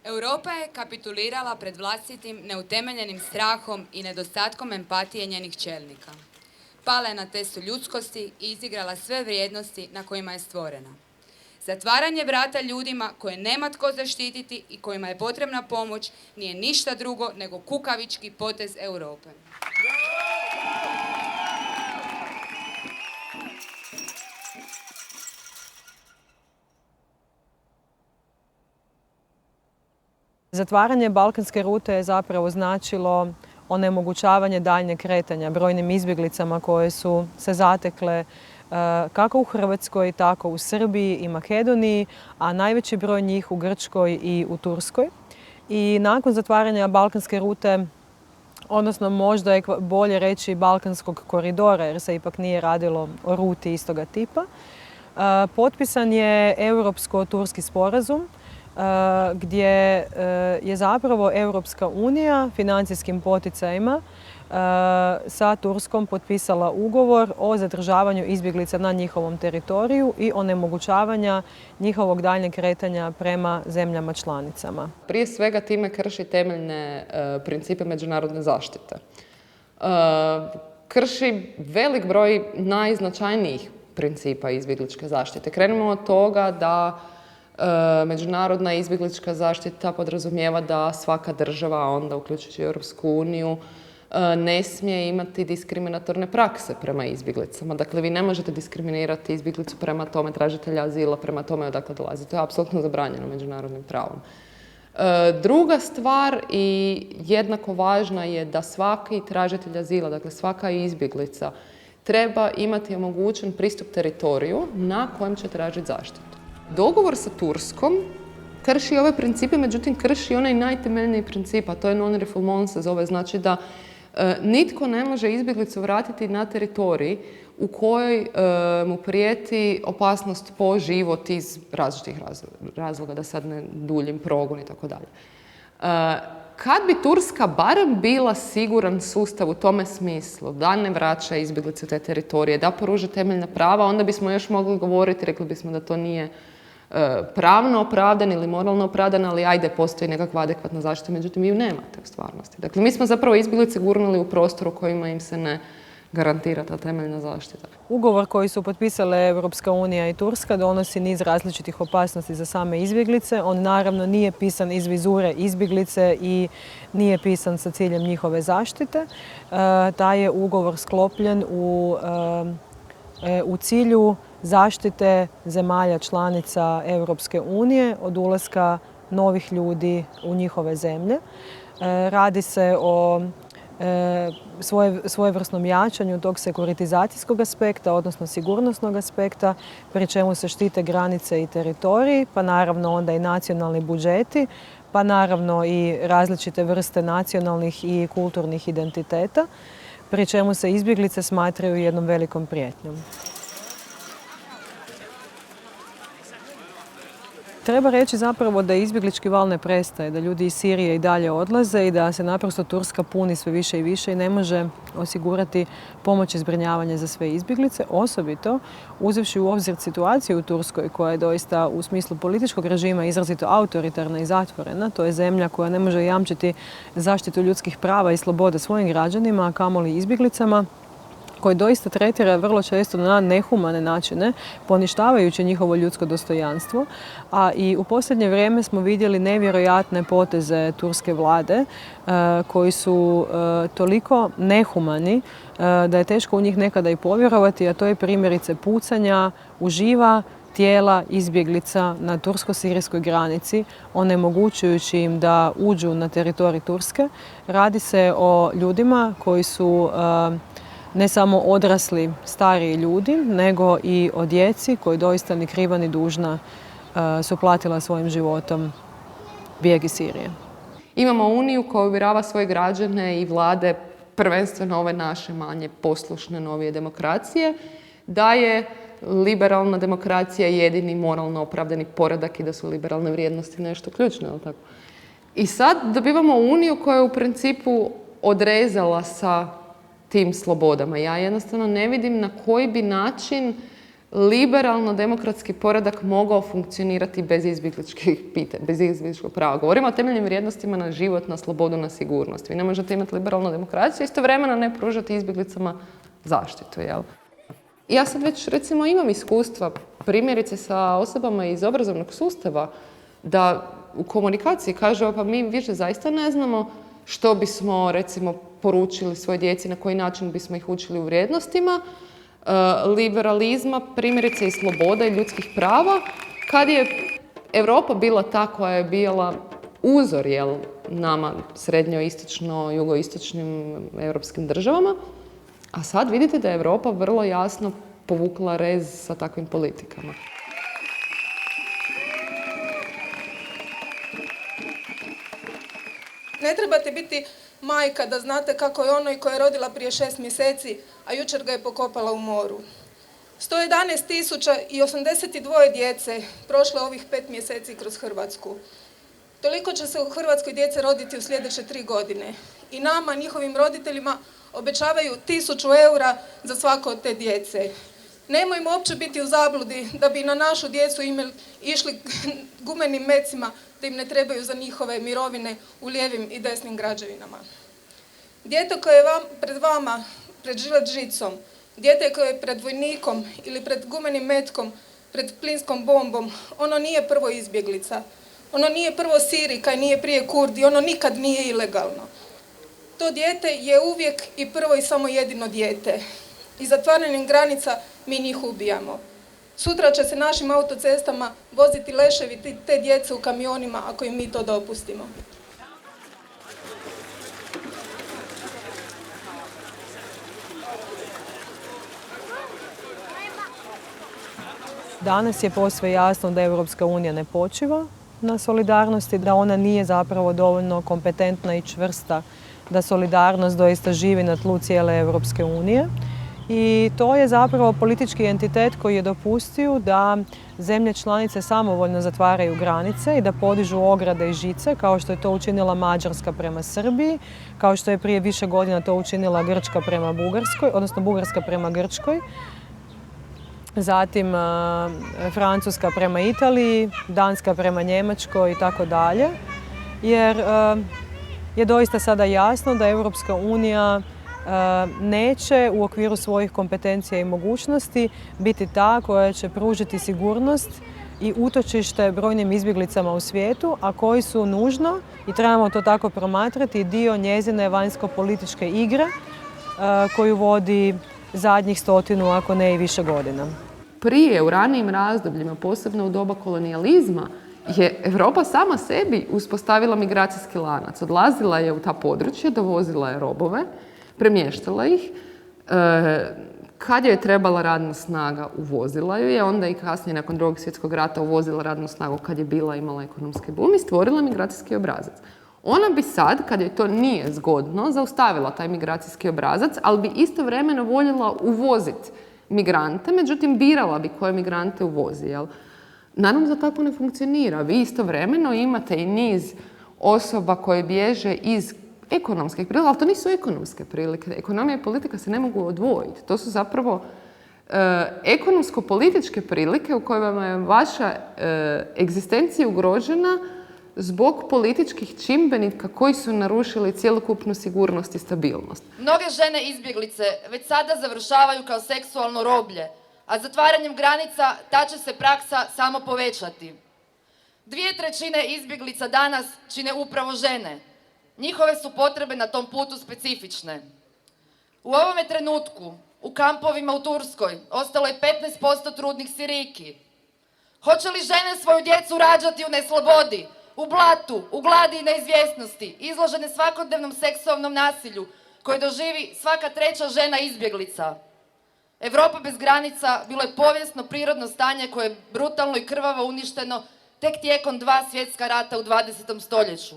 Europa je kapitulirala pred vlastitim neutemeljenim strahom i nedostatkom empatije njenih čelnika. Pala je na testu ljudskosti i izigrala sve vrijednosti na kojima je stvorena. Zatvaranje vrata ljudima koje nema tko zaštititi i kojima je potrebna pomoć nije ništa drugo nego kukavički potez Europe. Zatvaranje balkanske rute je zapravo značilo onemogućavanje daljnjeg kretanja brojnim izbjeglicama koje su se zatekle kako u Hrvatskoj, tako u Srbiji i Makedoniji, a najveći broj njih u Grčkoj i u Turskoj. I nakon zatvaranja balkanske rute, odnosno možda je bolje reći balkanskog koridora, jer se ipak nije radilo o ruti istoga tipa, potpisan je Europsko-turski sporazum gdje je zapravo Europska unija financijskim poticajima sa Turskom potpisala ugovor o zadržavanju izbjeglica na njihovom teritoriju i onemogućavanja njihovog daljnjeg kretanja prema zemljama članicama. Prije svega time krši temeljne principe međunarodne zaštite. Krši velik broj najznačajnijih principa izbjegličke zaštite. Krenimo od toga da međunarodna izbjeglička zaštita podrazumijeva da svaka država, onda uključujući Europsku uniju, ne smije imati diskriminatorne prakse prema izbjeglicama. Dakle, vi ne možete diskriminirati izbjeglicu prema tome, tražitelja azila, prema tome odakle dolazi. To je apsolutno zabranjeno međunarodnim pravom. Druga stvar i jednako važna je da svaki tražitelj azila, dakle svaka izbjeglica, treba imati omogućen pristup teritoriju na kojem će tražiti zaštitu. Dogovor sa Turskom krši ove principe, međutim krši onaj najtemeljniji princip, a to je non-refoulement se zove, znači da nitko ne može izbjeglicu vratiti na teritorij u kojoj mu prijeti opasnost po život iz različitih razloga, da sad ne duljim, progon i tako dalje. Kad bi Turska barem bila siguran sustav u tome smislu da ne vraća izbjeglice u te teritorije, da pruža temeljna prava, onda bismo još mogli govoriti, rekli bismo da to nije pravno opravdan ili moralno opravdan, ali ajde, postoji nekakva adekvatna zaštita, međutim vi ju nemate u stvarnosti. Dakle, mi smo zapravo izbjeglice gurnuli u prostoru kojima im se ne garantira ta temeljna zaštita. Ugovor koji su potpisale Europska unija i Turska donosi niz različitih opasnosti za same izbjeglice. On naravno nije pisan iz vizure izbjeglice i nije pisan sa ciljem njihove zaštite. Taj je ugovor sklopljen u cilju zaštite zemalja članica Europske unije od ulaska novih ljudi u njihove zemlje. Radi se o svojevrsnom jačanju tog sekuritizacijskog aspekta, odnosno sigurnosnog aspekta, pri čemu se štite granice i teritoriji, pa naravno onda i nacionalni budžeti, pa naravno i različite vrste nacionalnih i kulturnih identiteta, pri čemu se izbjeglice smatraju jednom velikom prijetnjom. Treba reći zapravo da izbjeglički val ne prestaje, da ljudi iz Sirije i dalje odlaze i da se naprosto Turska puni sve više i više i ne može osigurati pomoć i zbrinjavanje za sve izbjeglice, osobito uzevši u obzir situaciju u Turskoj koja je doista u smislu političkog režima izrazito autoritarna i zatvorena. To je zemlja koja ne može jamčiti zaštitu ljudskih prava i slobode svojim građanima, a kamoli izbjeglicama, koji doista tretira vrlo često na nehumane načine, poništavajući njihovo ljudsko dostojanstvo. A i u posljednje vrijeme smo vidjeli nevjerojatne poteze turske vlade koji su toliko nehumani da je teško u njih nekada i povjerovati, a to je primjerice pucanja u živa tijela izbjeglica na tursko-sirijskoj granici, onemogućujući im da uđu na teritorij Turske. Radi se o ljudima koji su ne samo odrasli stariji ljudi, nego i o djeci koji doista ni kriva ni dužna su platila svojim životom bijeg iz Sirije. Imamo Uniju koja uvjerava svoje građane i vlade, prvenstveno ove naše manje poslušne novije demokracije, da je liberalna demokracija jedini moralno opravdani poredak i da su liberalne vrijednosti nešto ključno. Je li tako? I sad dobivamo Uniju koja je u principu odrezala sa tim slobodama. Ja jednostavno ne vidim na koji bi način liberalno-demokratski poredak mogao funkcionirati bez izbjegličkih pitanja, bez izbjegličkog prava. Govorimo o temeljnim vrijednostima na život, na slobodu, na sigurnost. Vi ne možete imati liberalnu demokraciju, istovremeno ne pružati izbjeglicama zaštitu, jel? Ja sad već, recimo, imam iskustva, primjerice sa osobama iz obrazovnog sustava, da u komunikaciji kažu, pa mi više zaista ne znamo što bismo, recimo, poručili svojoj djeci, na koji način bismo ih učili u vrijednostima, liberalizma, primjerice i sloboda i ljudskih prava, kad je Europa bila ta koja je bila uzor, jel, nama srednjoistočno, jugoistočnim europskim državama, a sad vidite da je Europa vrlo jasno povukla rez sa takvim politikama. Ne trebate biti majka da znate kako je onoj koja je rodila prije 6 mjeseci, a jučer ga je pokopala u moru. 111.082 djece prošle ovih 5 mjeseci kroz Hrvatsku. Toliko će se u Hrvatskoj djece roditi u sljedeće 3 godine. I nama, njihovim roditeljima, obećavaju 1000 eura za svako od te djece. Nemojmo uopće biti u zabludi da bi na našu djecu išli gumenim mecima, da im ne trebaju za njihove mirovine u lijevim i desnim građevinama. Dijete koje je pred vama, pred žilet žicom, dijete koje je pred vojnikom ili pred gumenim metkom, pred plinskom bombom, ono nije prvo izbjeglica. Ono nije prvo Sirika i nije prije Kurdi, ono nikad nije ilegalno. To dijete je uvijek i prvo i samo jedino dijete. I zatvaranjem granica mi njih ubijamo. Sutra će se našim autocestama voziti leševi te djece u kamionima ako im mi to dopustimo. Danas je posve jasno da Europska unija ne počiva na solidarnosti, da ona nije zapravo dovoljno kompetentna i čvrsta da solidarnost doista živi na tlu cijele Europske unije. I to je zapravo politički entitet koji je dopustio da zemlje članice samovoljno zatvaraju granice i da podižu ograde i žice, kao što je to učinila Mađarska prema Srbiji, kao što je prije više godina to učinila Grčka prema Bugarskoj, odnosno Bugarska prema Grčkoj. Zatim Francuska prema Italiji, Danska prema Njemačkoj i tako dalje. Jer je doista sada jasno da Europska unija neće u okviru svojih kompetencija i mogućnosti biti ta koja će pružiti sigurnost i utočište brojnim izbjeglicama u svijetu, a koji su nužno, i trebamo to tako promatrati, dio njezine vanjsko-političke igre koju vodi zadnjih 100, ako ne i više godina. Prije, u ranijim razdobljima, posebno u doba kolonijalizma, je Europa sama sebi uspostavila migracijski lanac. Odlazila je u ta područja, dovozila je robove, premještala ih. Kad joj je trebala radna snaga, uvozila ju je. Onda i kasnije, nakon Drugog svjetskog rata, uvozila radnu snagu kad je imala ekonomski boom i stvorila migracijski obrazac. Ona bi sad, kad joj to nije zgodno, zaustavila taj migracijski obrazac, ali bi istovremeno voljela uvoziti migrante, međutim birala bi koje migrante uvozi. Jel? Naravno da tako ne funkcionira. Vi istovremeno imate i niz osoba koje bježe iz ekonomskih prilika, ali to nisu ekonomske prilike. Ekonomija i politika se ne mogu odvojiti. To su zapravo ekonomsko-političke prilike u kojima je vaša egzistencija ugrožena zbog političkih čimbenika koji su narušili cjelokupnu sigurnost i stabilnost. Mnoge žene izbjeglice već sada završavaju kao seksualno roblje, a zatvaranjem granica ta će se praksa samo povećati. 2/3 izbjeglica danas čine upravo žene. Njihove su potrebe na tom putu specifične. U ovome trenutku u kampovima u Turskoj ostalo je 15% trudnih Sirijki. Hoće li žene svoju djecu rađati u neslobodi, u blatu, u gladi i neizvjesnosti, izložene svakodnevnom seksualnom nasilju koje doživi svaka 3. žena izbjeglica? Europa bez granica bilo je povijesno prirodno stanje koje je brutalno i krvavo uništeno tek tijekom 2 svjetska rata u 20. stoljeću.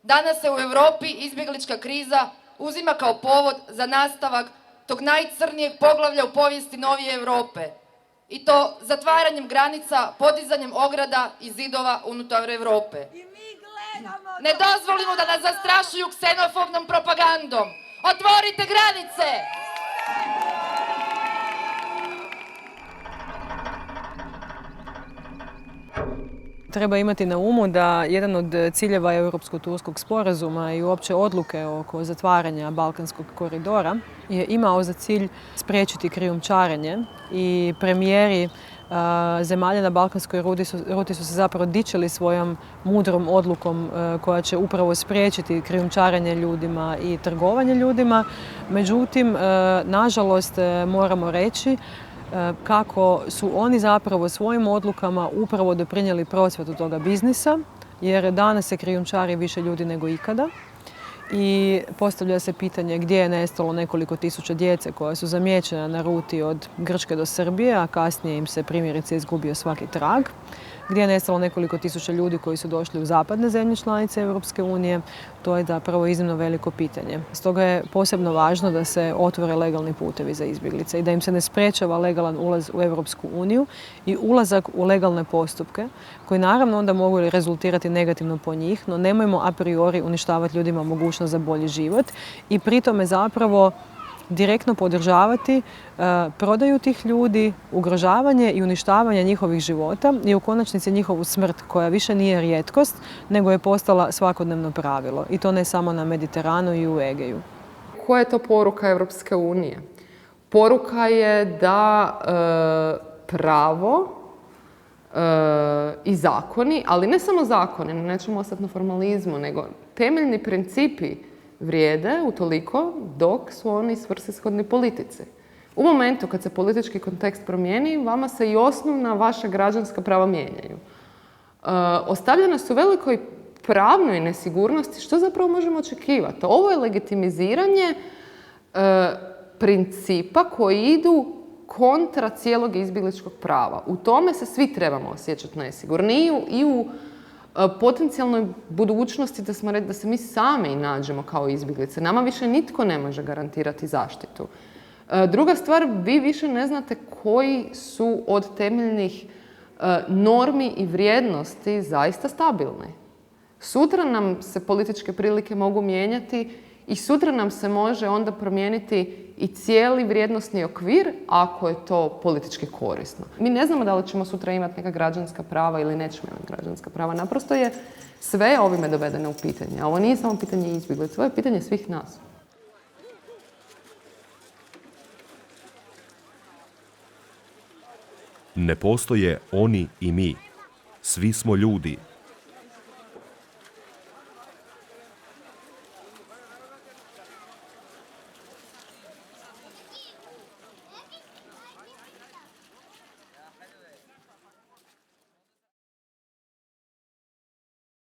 Danas se u Europi izbjeglička kriza uzima kao povod za nastavak tog najcrnijeg poglavlja u povijesti novije Europe. I to zatvaranjem granica, podizanjem ograda i zidova unutar Europe. Ne dozvolimo da nas zastrašuju ksenofobnom propagandom. Otvorite granice! Treba imati na umu da jedan od ciljeva Europsko-turskog sporazuma i uopće odluke oko zatvaranja Balkanskog koridora je imao za cilj spriječiti krijumčarenje i premijeri zemalja na Balkanskoj ruti su se zapravo dičili svojom mudrom odlukom koja će upravo spriječiti krijumčarenje ljudima i trgovanje ljudima. Međutim, nažalost, moramo reći kako su oni zapravo svojim odlukama upravo doprinijeli procvatu toga biznisa, jer danas se krijumčari više ljudi nego ikada. I postavlja se pitanje gdje je nestalo nekoliko tisuća djece koja su zamijećena na ruti od Grčke do Srbije, a kasnije im se primjerice izgubio svaki trag. Gdje je nestalo nekoliko tisuća ljudi koji su došli u zapadne zemlje članice Europske unije, to je zapravo iznimno veliko pitanje. Stoga je posebno važno da se otvore legalni putevi za izbjeglice i da im se ne sprečava legalan ulaz u Europsku uniju i ulazak u legalne postupke, koji naravno onda mogu rezultirati negativno po njih, no nemojmo a priori uništavati ljudima mogućnost za bolji život i pri tome zapravo direktno podržavati prodaju tih ljudi, ugrožavanje i uništavanje njihovih života i u konačnici njihovu smrt koja više nije rijetkost, nego je postala svakodnevno pravilo. I to ne samo na Mediteranu i u Egeju. Koja je to poruka Europske unije? Poruka je da pravo i zakoni, ali ne samo zakoni, nećemo ostati na formalizmu, nego temeljni principi vrijede utoliko dok su oni svrsishodni politici. U momentu kad se politički kontekst promijeni, vama se i osnovna vaša građanska prava mijenjaju. Ostavljena su velikoj pravnoj nesigurnosti. Što zapravo možemo očekivati? Ovo je legitimiziranje principa koji idu kontra cijelog izbjegličkog prava. U tome se svi trebamo osjećati nesigurni i u potencijalnoj budućnosti da se mi sami nađemo kao izbjeglice. Nama više nitko ne može garantirati zaštitu. Druga stvar, vi više ne znate koji su od temeljnih normi i vrijednosti zaista stabilni. Sutra nam se političke prilike mogu mijenjati i sutra nam se može onda promijeniti i cijeli vrijednosni okvir ako je to politički korisno. Mi ne znamo da li ćemo sutra imati neka građanska prava ili nećemo imati građanska prava. Naprosto je sve ovime dovedeno u pitanje. A ovo nije samo pitanje izbjeglica, ovo je pitanje svih nas. Ne postoje oni i mi. Svi smo ljudi.